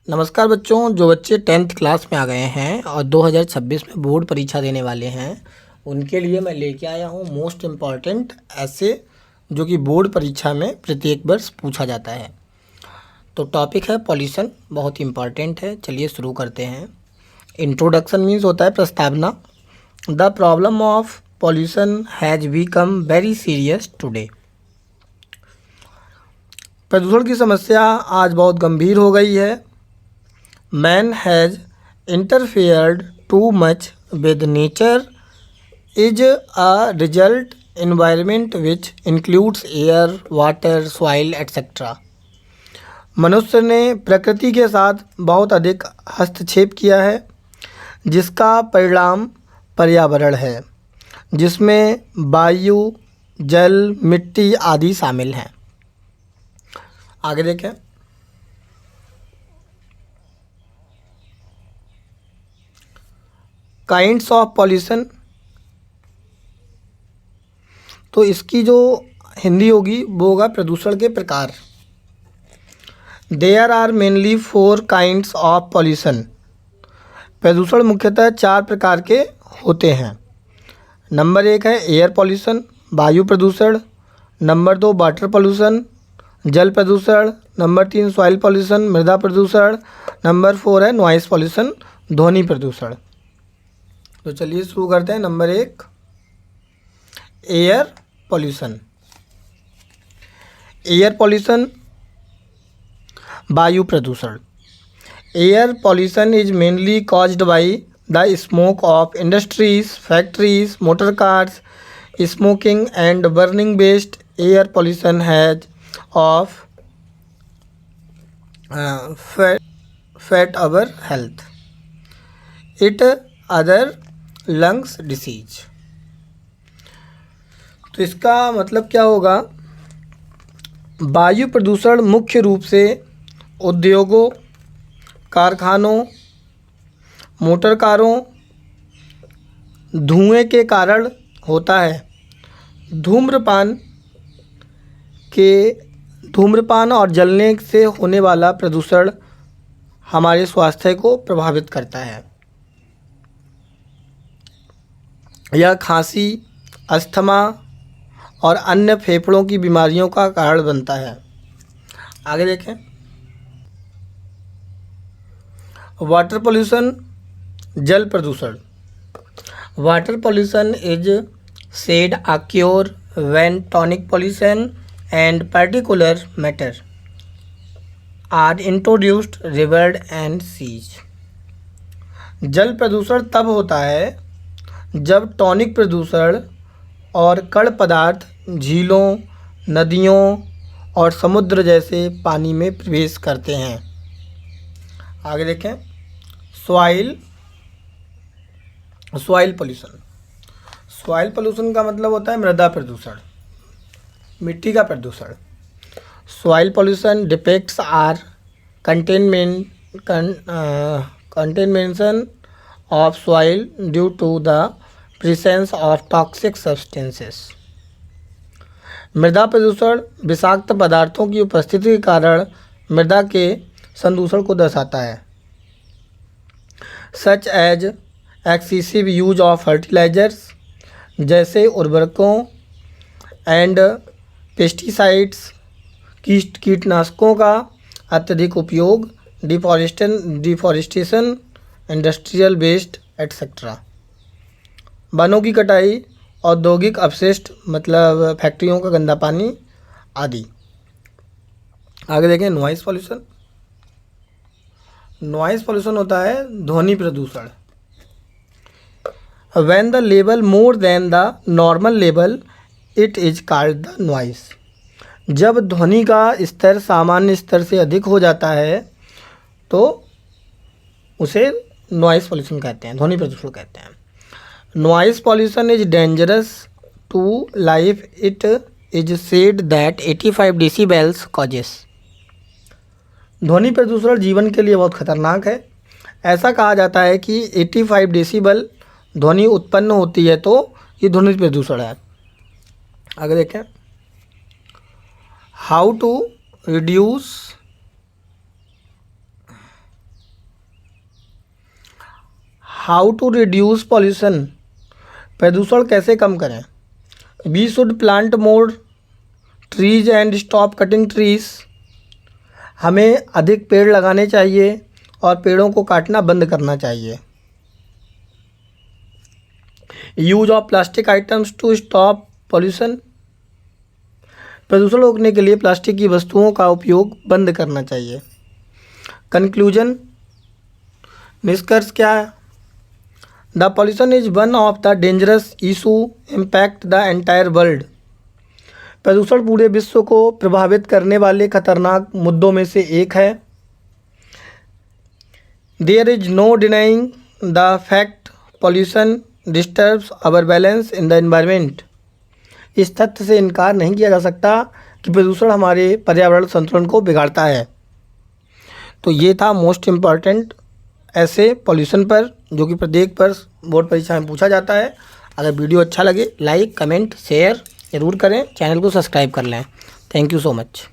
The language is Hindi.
नमस्कार बच्चों, जो बच्चे 10th क्लास में आ गए हैं और 2026 में बोर्ड परीक्षा देने वाले हैं, उनके लिए मैं लेके आया हूँ मोस्ट इम्पॉर्टेंट ऐसे जो कि बोर्ड परीक्षा में प्रत्येक वर्ष पूछा जाता है। तो टॉपिक है पॉल्यूशन, बहुत ही इम्पॉर्टेंट है। चलिए शुरू करते हैं। इंट्रोडक्शन मीन्स होता है प्रस्तावना। The problem of pollution has become very serious today. प्रदूषण की समस्या आज बहुत गंभीर हो गई है। Man has interfered too much with nature is a result environment which includes air, water, soil, etc. मनुष्य ने प्रकृति के साथ बहुत अधिक हस्तक्षेप किया है, जिसका परिणाम पर्यावरण है, जिसमें वायु, जल, मिट्टी आदि शामिल हैं। आगे देखें। काइंड्स ऑफ पॉल्यूशन, तो इसकी जो हिंदी होगी वो होगा प्रदूषण के प्रकार। There are mainly 4 kinds of pollution. प्रदूषण मुख्यतः 4 प्रकार के होते हैं। नंबर 1 है एयर पॉल्यूशन, वायु प्रदूषण। नंबर 2 वाटर पॉल्यूशन, जल प्रदूषण। नंबर 3 सॉइल पॉल्यूशन, मृदा प्रदूषण। नंबर 4 है नॉइस पॉल्यूशन, ध्वनि प्रदूषण। तो चलिए शुरू करते हैं। Number 1 air pollution. Air pollution, वायु प्रदूषण। Air pollution is mainly caused by the smoke of industries, factories, motor cars, smoking and burning waste. Air pollution has affect our health, it other lungs disease. तो इसका मतलब क्या होगा? वायु प्रदूषण मुख्य रूप से उद्योगों, कारखानों, मोटर कारों, धुएं के कारण होता है। धूम्रपान और जलने से होने वाला प्रदूषण हमारे स्वास्थ्य को प्रभावित करता है। यह खांसी, अस्थमा और अन्य फेफड़ों की बीमारियों का कारण बनता है। आगे देखें। वाटर पॉल्यूशन, जल प्रदूषण। Water pollution is said occur when tonic pollution and particular matter are introduced river and seas. जल प्रदूषण तब होता है जब टॉनिक प्रदूषण और कण पदार्थ झीलों, नदियों और समुद्र जैसे पानी में प्रवेश करते हैं। आगे देखें। Soil pollution. सॉइल पॉल्यूशन का मतलब होता है मृदा प्रदूषण, मिट्टी का प्रदूषण। Soil pollution depicts are contamination of soil due to the presence of toxic substances। मृदा प्रदूषण विषाक्त पदार्थों की उपस्थिति के कारण मृदा के संदूषण को दर्शाता है। Such as excessive use of fertilizers, जैसे उर्वरकों एंड पेस्टिसाइड्स, कीटनाशकों का अत्यधिक उपयोग, डिफॉरेस्टेशन, इंडस्ट्रियल वेस्ट एट्सेट्रा। वनों की कटाई, औद्योगिक अपशिष्ट मतलब फैक्ट्रियों का गंदा पानी आदि। आगे देखें। Noise pollution. नॉइस पॉल्यूशन होता है ध्वनि प्रदूषण। When the level more than the normal level it is called the noise. जब ध्वनि का स्तर सामान्य स्तर से अधिक हो जाता है तो उसे नॉइस पॉल्यूशन कहते हैं, ध्वनि प्रदूषण कहते हैं। Noise pollution is dangerous to life, it is said that 85 decibels causes. ध्वनि प्रदूषण जीवन के लिए बहुत खतरनाक है। ऐसा कहा जाता है कि 85 डेसिबल ध्वनि उत्पन्न होती है तो ये ध्वनि प्रदूषण है। आगे देखें। How to reduce how to reduce pollution, प्रदूषण कैसे कम करें। We should plant more trees and stop cutting trees, हमें अधिक पेड़ लगाने चाहिए और पेड़ों को काटना बंद करना चाहिए। Use of plastic items to stop pollution, प्रदूषण रोकने के लिए प्लास्टिक की वस्तुओं का उपयोग बंद करना चाहिए। कंक्लूजन, निष्कर्ष क्या है। The pollution is one of the dangerous issue impact the entire world, प्रदूषण पूरे विश्व को प्रभावित करने वाले खतरनाक मुद्दों में से एक है। There is no denying the fact pollution disturbs our balance in the environment, इस तथ्य से इनकार नहीं किया जा सकता कि प्रदूषण हमारे पर्यावरण संतुलन को बिगाड़ता है। तो ये था मोस्ट इम्पॉर्टेंट ऐसे पॉल्यूशन पर, जो कि प्रत्येक पर बोर्ड परीक्षा में पूछा जाता है। अगर वीडियो अच्छा लगे लाइक कमेंट शेयर ज़रूर करें, चैनल को सब्सक्राइब कर लें। Thank you so much.